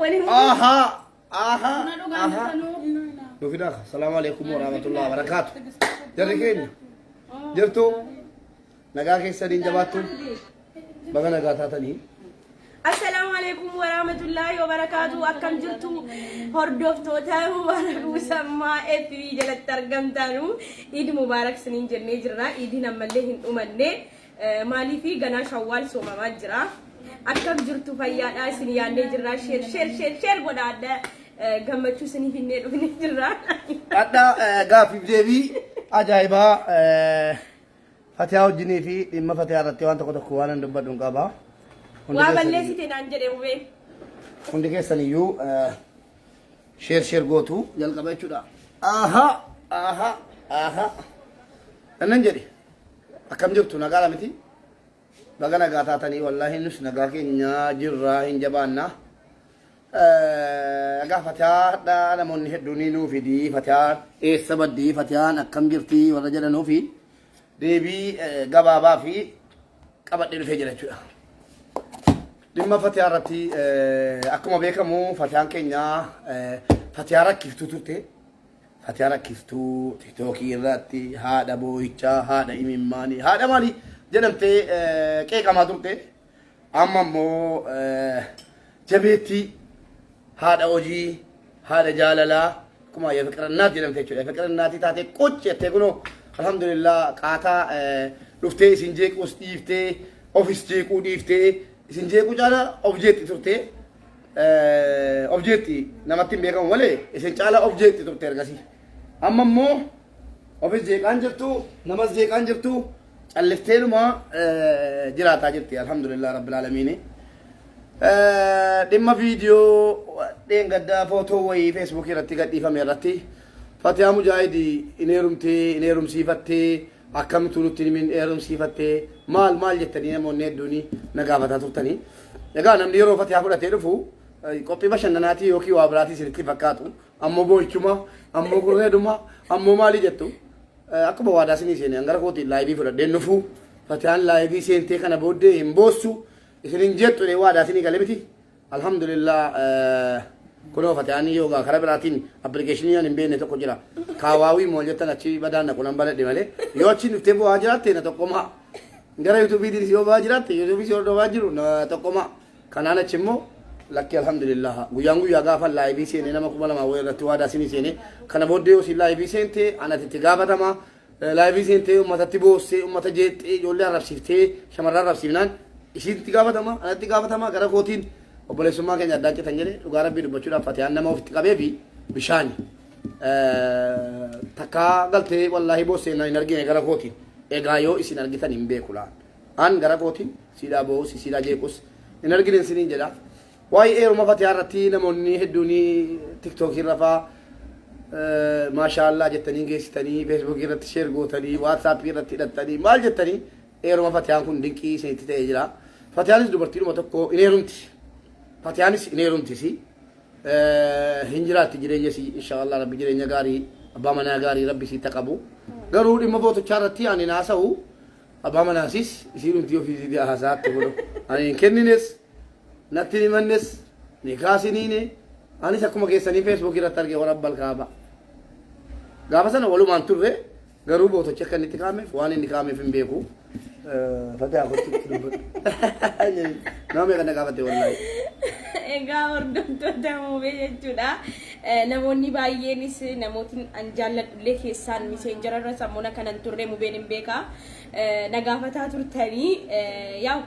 Aha. Aha. Aha. Nufidah. Assalamualaikum warahmatullahi wabarakatuh. Jadi kini. Jirtu. Nagaa keessaniin jabaattu. Baga nagaa taatanii. Assalamualaikum warahmatullahi wabarakatuh. Akkam jirtu hordoftoota mubarak musammaa FB jalatti argamtanu. Eid mubarak sinin jennee jirra. Eidin ammallee hin dhumanne. Maaliif ganaa Shawwal soomamaa jira. Akkam jirtu fayyaadhaa isin yaadnee jirra. Share godhaadha. Gammachuu isiniif hin dhufne jirra. Adda gaafiif deebii ajaa'ibaa Fatihaa wajjinii fi dhimma Fatihaa irratti waan tokko waan dubbadhuun qaba. Waa balleessite naan jedhe hubee. Hundi keessaniyyuu share gootu jalqaba jechuudha. Aha. Annan jedhe akkam jirtu nagaa miti. Baga nagaa taatanii wallaahi nus nagaa keenya jirra hin jabaanna. Nagaa Fatihaa namoonni hedduun nuu fidi Fatihaa eessa baddii Fatihaan akkam jirti warra jedhanuu fi deebii gabaabaa fi qabadhee dhufee jira jechuudha. Dhimma Fatihaa irratti akkuma beekamu Fatihaan keenya Fatihaa rakkiftuu turte. Fatihaa rakkiftuu TikTokii irratti haadha boo'ichaa, haadha imimmaanii, haadha maalii jedhamtee qeeqamaa turte. Amma immoo jabeetti haadha hojii, haadha jaalalaa akkuma Fiqirannaa jedhamte jechuudha. Fiqirannaatii taatee qochi jettee kunoo alhamdulillah qaataa dhuftee isin jeequus dhiiftee ofis jeequu dhiiftee isin jeequu caala objeetti turte. Objeetti namatti hin beekamu malee isin caala objeetti turte ergasii. Amma immoo ofis jeeqaan jirtu namas jeeqaan jirtu callifteedhuma jiraataa jirti alhamdulillah rabbil aalamiin. Dhimma viidiyoo dheengaddaa footoo wayii feesbuukii irratti gadhiifame irratti Fatihaa Mujaahidii in heerumsiifattee akkamitti nutti hin heerumsiifattee maal jettanii namoonni hedduun na gaafataa turtanii. Egaa namni yeroo Fatihaa fudhatee dhufu qophii bashannanaatii yookiin waa biraatii isinitti fakkaatu ammoo boo'ichuma ammoo gurreeduma ammoo maalii jettu akkuma waadaa isinii seenee hangara kootiin laayivii fudhadheen dhufu Fatihaan laayivii seentee kana booddee hin boossu isinin jettu waadaa isinii galee miti alhamdulillah. Kuno Fatihaan yoga karaa biraatiin appilikeeshinii hin beekne tokko jira. Kawaawii moo jettan achi badaan na kunan baladhe malee yoo achi dhuftee bu'aa jiraatte na tokkoma. Gara yuutuubiitiin yoo bu'aa jiraatte yuutuubii si hordofaa jiru na tokkoma. Kanaan achi immoo lakki alhamdulillah guyyaa gaafa laayivii seene nama 200 wayii irratti waadaa isinii seene kana booddee yoo si laayivii seente anatti itti gaafatama. Laayivii seente uummatatti boossee uummata jeexxee ijoollee arrabsiiftee shamarran arrabsiifnaan isitti gaafatama anatti gaafatama gara kootiin. Obboleessummaa keenya addaan citan jedhee dhugaa rabbii dubbachuudhaaf Fatihaan nama ofitti qabee fi bishaan takkaa galtee wallaahi boossee hin argine gara kootiin. Egaa yoo isin argitan hin beeku laan. An gara kootiin siidhaa boos siidhaa jeequs hin argine isiniin jedha. Waa'ee heeruma Fatihaa irratti namoonni hedduun TikTokii irra fa'aa maashaallah jettanii geessitanii feesbuukii irratti sheer gootanii waatsaappii irratti hidhattanii maal jettanii heeruma Fatihaan kun dinqii isinitti ta'ee jira. Fatihaanis dubartiidhuma tokko hin heerumti. Fatihaanis in heerumtisi hin jiraatti jireenya si inshaallah rabbi jireenya gaarii abbaa manaa gaarii rabbi si taqabu garuu dhimma footochaa irratti ani naasa'u abbaa manaasis isiin hundi ofiisii haasaatti godhu ani hin kennines natti hin himannes ni kaasiniine anis akkuma keessanii feesbuukii irratti argee warra balkaaba gaafa sana walumaan turre garuu footochi akka inni itti kaameef waan inni kaameef hin beeku. Fatihaa gochuutti dubbatu. Nama meeqa na gaafate wallaahi. Egaa hordoftoota muubee jechuudha. Namoonni baay'eenis namootni an jaalladhullee keessaan miseenjara irra sammuuna kanan turre mubeen hin beeka. Na gaafataa turtanii yaa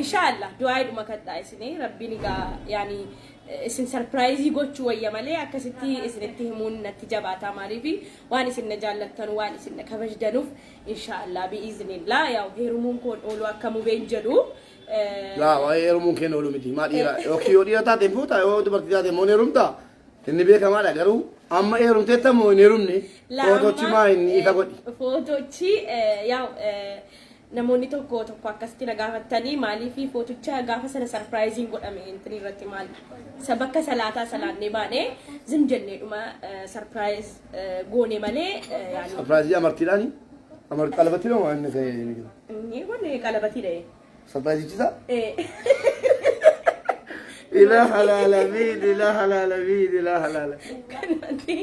inshaallah du'aadhuma kan taa'isne rabbiin egaa yaani isin sarpiraayizii gochuu wayya malee akkasitti isinitti himuun natti jabaataa maaliif waan isin na jaallattan waan isin na kabajdanuuf inshaallah bi'iznillah yaa heerumuun koon oolu akka mubeen jedhu. Laa waa'ee heerumuun keenya oolu miti maa dhiira yookiin yoo dhiira taate fuuta yoo dubartii taate moo heerumta inni beekamaadha garuu amma heerumteetta moo hin heerumne footochi maa inni ifa godhi. Footochi yaa namoonni tokko akkasitti na gaafatanii maaliif footicha gaafa sana sarpiraayiziin godhame intin irratti maal bakka salaataa salaannee baanee zim jennee dhuma sarpiraayiz goone malee yaani sarpiraayizii amartiidhaani amartii qalabatii moo waan inni ta'e ni kun qalabatii ta'e sarpiraayizichisa إله العالمين إله العالمين إله العالمين Kanatti.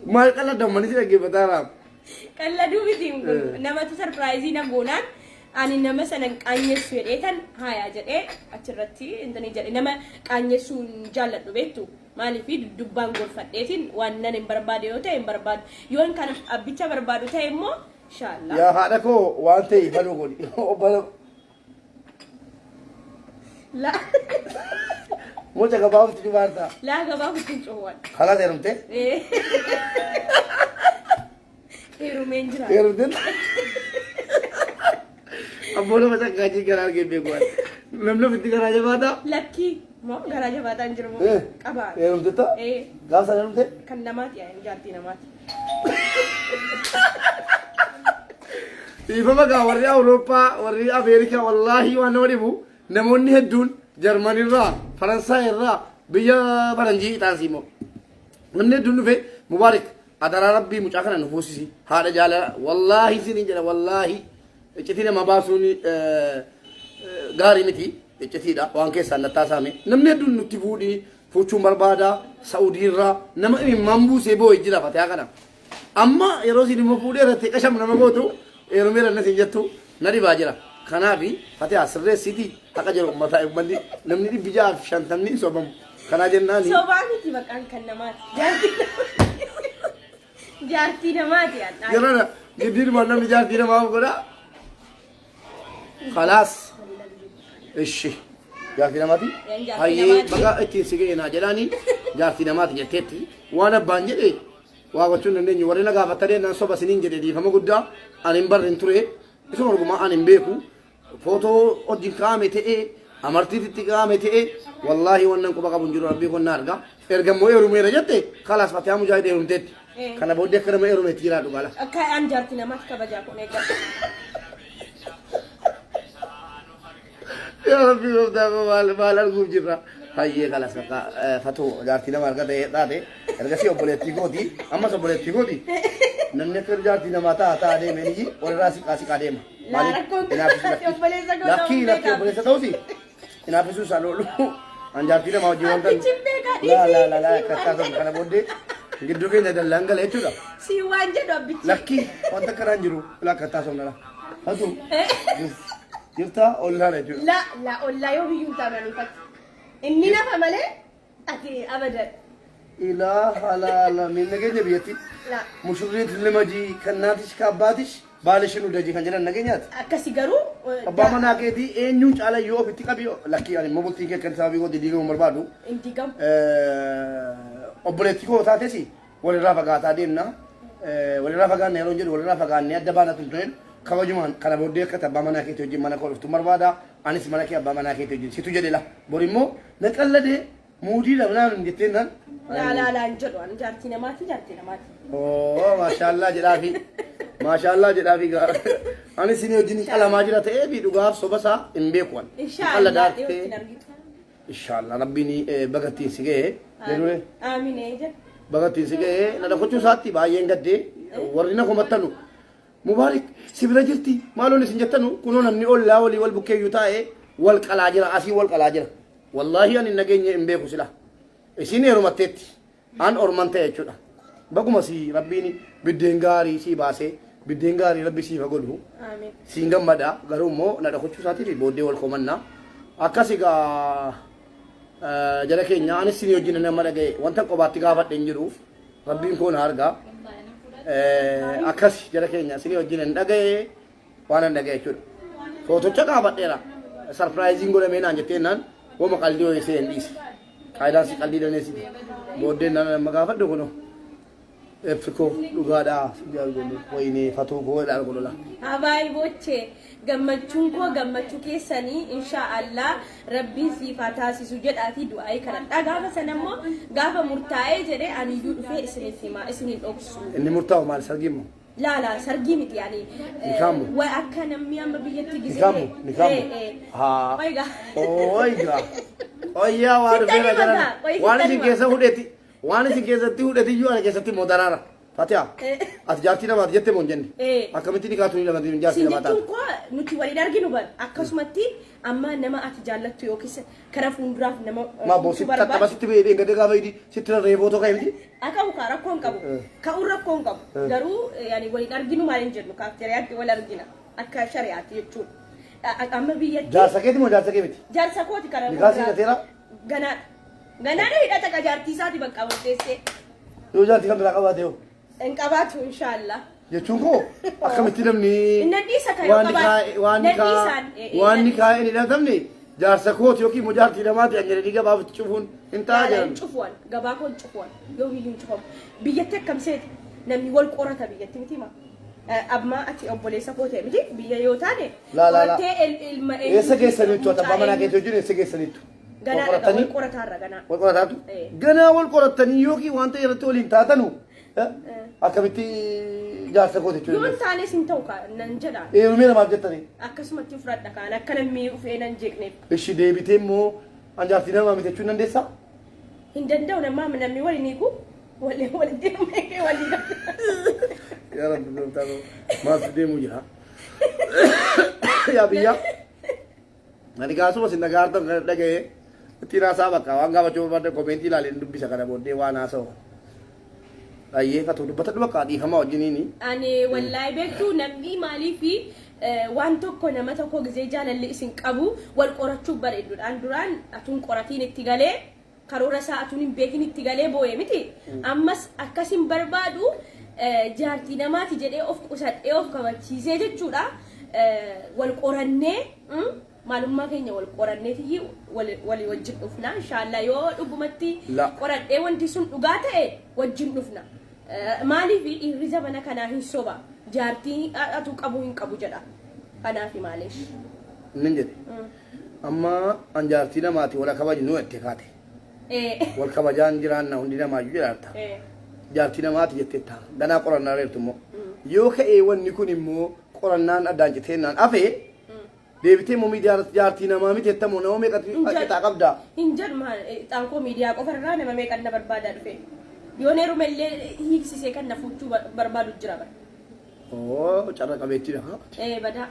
ما قال ده من يجي بتعرف Qalladuu miti kun namatu sarpiraayizii na goonaan ani nama sana qaanyeessu jedheetan haayaa jedhee achirratti intani jedhe nama qaanyeessuu hin jaalladhu beektu maaliif dubbaan gorfadheetiin waan nan hin barbaade yoo ta'e hin barbaadu yoon kan abbicha barbaadu ta'e immoo inshallah يا هذا كو وانت يفلو قولي la مو تكباو تجيبارتا la gabaa kutin cuwan خلاص يا رمتي hirumeen jira يا رمتي أبونا مثلا كاجي كرار كيف بيقول نملو في تكرار جباتا lakkii moo garaa jabaataan jiru moo qabaa يا رمتي تا قاس يا رمتي kan namaati yaa jaartii namaati إذا ما قال وري أوروبا وري أمريكا والله وأنا وريبو نموني هدون جرماني را فرنسا را بيا فرنجي تانسيمو نمني هدون في مبارك أدرى ربي مجاكنا نفوسي هذا جالا والله سنين جالا والله إجتينا ما باسوني غاري متي إجتينا وان كيسا نتاسامي نمني هدون نتفودي فوچو مربادا سعودي را نما مامبو سيبو إجلا فتاكنا أما يروسي نمفودي رتي كشم نمغوتو Eerumeera na sinjattu nadi baajira kanaafi ati asirree siti akka jiru ummata ummandi namni dhibbi ja'a fi shantamni sobamu kanaa jennaani sobaa miti maqaan kan namaati jaartii namaati yeroo giddiin waan namni jaartii namaaf godha khalaas ishi jaartii namaati hayyee baga ittiin si ga'eenaa jedhaani jaartii namaati jetteetti waan abbaan jedhe waa gochuun dandeenyu warri na gaafatanii nan soba siniin jedhe dhiifama guddaa ani hin barre hin ture isuma argumaa ani hin beeku footoo hojii kaa'ame ta'e amartiitti kaa'ame ta'e wallaahi wannan quba qabu hin jiru rabbii kun na arga ergammoo eerumeera jette kalaas fatee mujaahid eerumteetti kana booddee akka nama eerumeetti jiraadhu gala akka aan jaartii namaatti kabajaa kun eeggatu yaa rabbii gooftaa koo maal arguuf jirra hayyee kalaas bakka fatoo jaartii nama argata taate ergasii obboleettii gooti ammas obboleettii gooti namni akka jaartii namaa ta'a deemee ni walirraa siqaa deema. Lakkii obboleessa ta'uusi hinaaffisuu isaa loolu an jaartii namaa wajjin wanta laa akkattaa ta'u kana booddee gidduu keenya dallaan gala jechuudha. Si waan jedhu abbichi. Lakkii wanta kanaan jiru laa akkattaa somnala. Hatu jirtaa ollaan jechuudha. La ollaa yoo biyyuu taa'anii inni nafa malee ati abadan. إله لا من نجينا بيتي لا مشوريت لمجي كناتش كاباتش بالشنو دجي كان جنا نجينات akkasi garuu أبا ما ناقدي إنيوش على يو في تكابيو لكي يعني مو بتيجي كان سابيو دي ديجو مربادو inti gam أبولتيكو تاتسي ولا رافع قاتا دينا ولا رافع قان نيرونجر ولا رافع قان نيادبانا تنتين كواجمان كنا بودي كتب أبا ما ناقدي تجي مانا كول في مربادا أنيس مانا كي أبا ما ناقدي تجي سيتو جدي لا بوريمو نكالله مودي لبنان نجتنا la jedhu an jaartii namaati Oh, mashallah jedhaafi. Mashallah jedhaafi gaara. Ani sini wajjin qalamaa jira ta'ee fi dhugaaf sobasaa hin beekuwan. inshallah daartee. Inshallah rabbiin bagattiin si ga'ee. Jedhule. Amiin jedhu. Bagattiin si ga'ee nana gochuu isaatti baay'een gaddee warri na komattanu. Mubaarik si bira jirti maaloon isin jettanu kunoo namni ollaa walii wal bukkeeyyuu taa'ee wal qalaa jira asii wal qalaa jira. Wallaahi ani nageenya hin beeku sila. Isin heerumatteetti an orman ta'e jechuudha. Baguma si rabbiin biddeen gaarii si baasee biddeen gaarii rabbi siif godhu Amiin. siin gammada garuu immoo na dhaqachuu isaatiif booddee wal komannaa akkas egaa jala keenya anis isin wajjin nama dhaga'e wanta qobaatti gaafadhe hin jiruuf rabbiin koo na argaa akkas jala keenya isin wajjin hin dhaga'e waan hin dhaga'e jechuudha. Footocha gaafadheera sarpiraayiziin godhamee naan jetteennaan wama qalbii ho'isee hin dhiise. Kaayidaan si qalbii daneessi booddeen nama gaafadhe kunoo. Efiko dhugaadhaa wayinee fatuu koo dhaan godhola. Habaay bochee gammachuun koo gammachuu keessanii inshaallah rabbiin siif haa taasisu jedhaatii du'aayii kadhadhaa gaafa sana immoo gaafa murtaa'ee jedhee aniyyuu dhufee isiniif himaa isiniin dhoksu. Inni murtaa'u maal sargii moo? Laala sargii miti yaani. Nikaamu. Waa akka namni amma biyyatti gisee. Nikaamu. Haa. Oigaa. Oigaa. Oyyaa waa dhufeera jiran waan isin keessa hudheeti. Waan isin keessatti hudheti iyyuu ana keessatti immoo daraara. Fatiha. Ati nama ati jette mon jenne. Akkamitti ni kaatu ni lama jaartii nama taatu. Sinjituun koo nuti waliin arginu ban akkasumatti amma nama ati jaallattu yookiis kara fuulduraaf nama Ma boosi tattaba sitti beedee gadi gaafa idi sitti reeboo tokko himti. Akabu ka rakkoon qabu. Ka'uun rakkoon qabu. Garuu yaani waliin arginu maal hin jennu kaafteeriyaatti wal argina akka shari'aatti jechuudha. Amma biyyatti. Jaarsa keeti moo jaarsa kee miti? Jaarsa kooti kara. Nikaasii gateera? Ganaa. Ganaa hidhata ka jaartii isaati bakka murteessee. Yoo jaartii kan biraa qabaate yoo. En qabaatu inshallah. Jechuun koo akkamitti namni Nadhiisa kan yoo qabaatu. Waan ni kaa'ee ni dhatamne jaarsa kooti yookiin moo jaartii namaati anyanii gabaaf cufuun hin ta'a jedhan. Cufuun gabaa koon cufuun yoo biyyuun cufamu. Biyyatti akkamseeti namni wal qorata biyyatti miti maa. Amma ati obboleessa kootee miti biyya yoo taane. Ilma eessa geessaniitu abbaa manaa keetti wajjin eessa geessaniitu? Ganaa wal qorataarra ganaa. Wal qorataatu? Ganaa wal qoratanii yookiin wanta irratti waliin taatanu akkamitti jaarsa kooti jechuudha. Yoon taanes hin ta'u nan jedha. Eerumee namaaf jettanii? Akkasumatti fudhadha kaan akka namni dhufee nan jeeqneef. Ishi deebitee immoo anjaartii namaa miti jechuun dandeessaa? Hin danda'u namni waliin hiiku waliin deemee waliin. Yaa Rabbi gooftaa maas deemuu jira. Yaa biyya. Ani kaasuma sin nagaartan dhaga'ee ittiin haasaa bakka waan gaafachuu barbaadde koomeentii ilaaleen dubbisa kana booddee waan haasa'u. Ayyeeffatu dubbata bakka dhiifama wajjiniini. Ani wallaahi beektuu namni maaliifi waan tokko nama tokko gizee jaalalli isin qabu wal qorachuu bareedduudha. Duraan atuun qoratiin itti galee karoora isaa atuun hin beekin itti galee boo'ee miti. Ammas akkasin barbaadu jaartii namaati jedhee of qusadhee of kabachiisee jechuudha. Wal qorannee maalummaa keenya wal qoranneetii walii wajjin dhufna. Inshallah yoo dhugumatti qoradhee wanti sun dhugaa ta'e wajjin dhufna. Maaliif dhiirri zabana kanaa hin soba jaartii atu qabu hin qabu jedha. Kanaaf maaliif? Nin jedhe. Amma an jaartii namaati wal kabaju nu itti kaate. Wal kabajaan jiraanna hundi namaayyuu jiraata. Jaartii namaati jettee ta'a. Ganaa qorannaa reertu immoo. Yoo ka'ee wanni kun immoo qorannaan addaan citeennaan hafee deebitee immoo miidiyaa jaartii namaa miti jettamu nama meeqatti qixa qabdaa? Hin jedhu maal xaankoo miidiyaa qofarraa nama meeqan na barbaadaa dhufe. Yoo neeruma illee hiiksisee kan na fuuchuu barbaadu jira bara. Oo carra qabeettiidha. Badaa.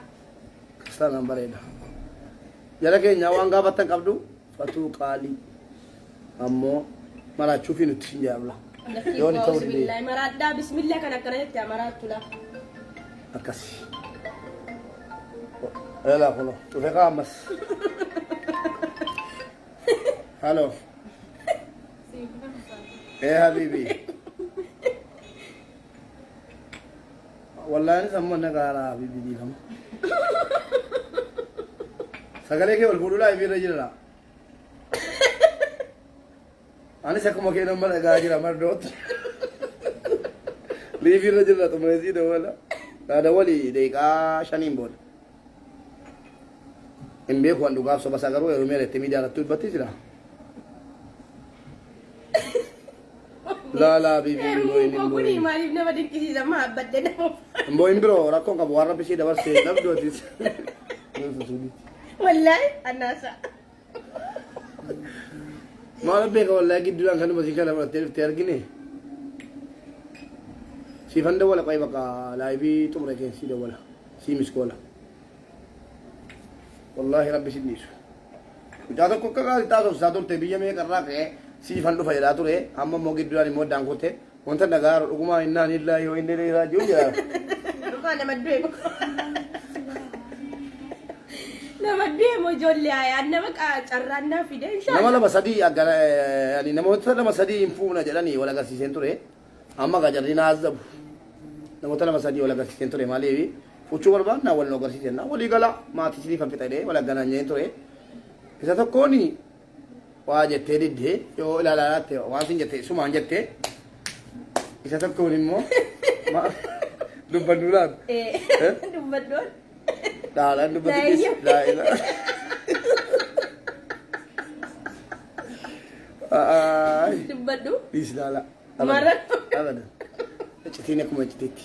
Sanaan bareeda. Jara keenya waan gaafattan qabdu fatuu qaalii ammoo maraachuu fi nutti hin jaabla. Yoo ni ta'u Bismillah maraadhaa bismillah kan akkana jettee maraattuudha. Akkasi. Ela kono tufe kaamas. Halo. Habibi. Wallahi ni samma nagara habibi di kamu. Sagale ke wal fuudhu live irra jira. Ani sakuma ke number nagaa jira mardoot. Live irra jira tumre si dawala. Ada wali deeqa shaniin booda. Hin beeku waan dhugaaf soba sagaruu yeroo meeqa itti miidiyaa irratti dubbatti jira. La bibi Kuni maaliif nama dinqisiisa mahabbadde nama. Mboyin biroo rakkoon qabu waan rabbi ishee dabarsee dhabdootis. Wallahi annaasa. Maal beeka wallahi gidduudhaan kanuma si kana fudhattee dhuftee argine. Siifan dawwala qo'ee bakka laayibii xumure keessa si dawwala. Si miskoola. Wallahi rabbi si dhiisu. Mucaa tokko akka gaazii taasifsiisaa turte biyya meeqa irraa ka'ee siifan dhufa jedhaa ture amma immoo gidduudhaan immoo addaan kutte wanta nagaa dhugumaa innaan illaa yoo inni irraa jiru jira. Dhugaa nama du'e nama du'e moo ijoollee ayaan nama carraannaa fide inshallah. Nama lama sadii aggana yani namoota lama sadii hin fuuna jedhanii wal agarsiiseen ture amma gajarri naazabu namoota lama sadii wal agarsiiseen ture maaliif fuchuu barbaadna wal nu agarsiiseen walii gala maatii siniifan fixadhee wal aggananyeen ture isa tokkooni waa jettee diddee yoo ilaalaalaatti waan sin jettee sumaan jettee isa tokkoon immoo dubbaduu laatu. Dubbaddoon. Daalaan dubbatu daa'ila. Dubbaddu. Dhiis ilaala. Mara. Abadan. Iccitiin akkuma iccitiitti.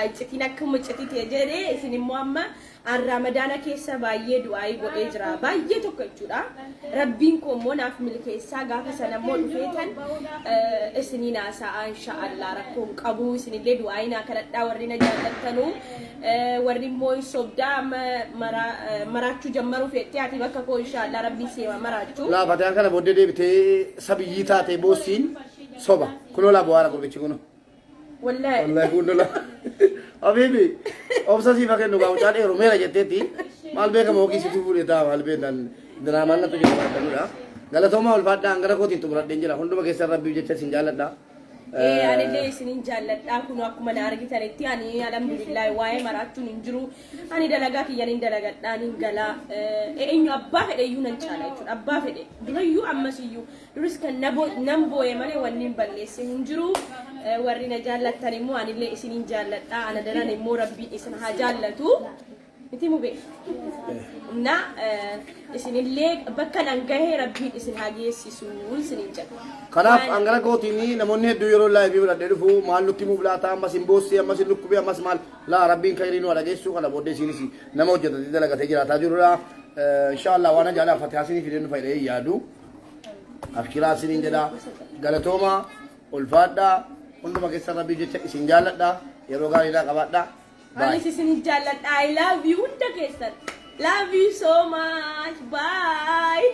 Iccitiin akkuma iccitiitti jedhee isin immoo amma Ramadana keessa baay'ee du'aa godhee jira baay'ee tokko jechuudha rabbiin koo immoo naaf milkeessaa gaafa sana immoo dhufeetan isiniin haasa'a inshaallah rakkoon qabu isinillee du'aa naa kadhadhaa warri na jaallattanu warri immoo sobdaa maraachuu jammaruu feettee ati bakka koo inshaallah rabbii seema maraachuu laafataan kana booddee deebitee sabiyyii taatee boosiin soba kunoo laa bu'aara gurbichi kunoo wallahi kunoo Habibi, obsesi pakai nuga ucap rumah aja teti, mal beka mau kisi tu boleh tahu mal beka dan drama na tu jadi macam tu dah. Kalau tu mau lepas dah angkara kau tintu berat danger lah. Hundu pakai serap biju jadi sinjalan dah. Ane le sinjalan. Aku nu aku mana argi cari tiani. Alhamdulillah, wahai maratu ninjuru. Ani dalaga kian dalaga ani gala. Ini abah ada yunan cala itu. Abah ada. Dulu yu amma si yu. Dulu sekarang nambo mana wanin balis ninjuru. Warina jalat tanimu ani le isinin jalat ana dana ni morabbi isin hajalatu miti mu be na isinin le bakkan angahe rabbi isin hagesisu isinin jal kanaf angara ko tini namonni heddu yoro live bi radde fu malutti mu blata amma simbosi amma sinukube amma mal la rabbin khairinu ala gesu kana bodde sinisi namo jada dalaga tejira tajurura inshallah wana jala fatiha sini fidenu fayde yadu afkira sinin jada galatoma ulfada Untuk pakai sana biju cek isin jalan dah, ya roga ida kabat dah. Ani isin jalan, I love you, udah kesan. Love you so much, bye.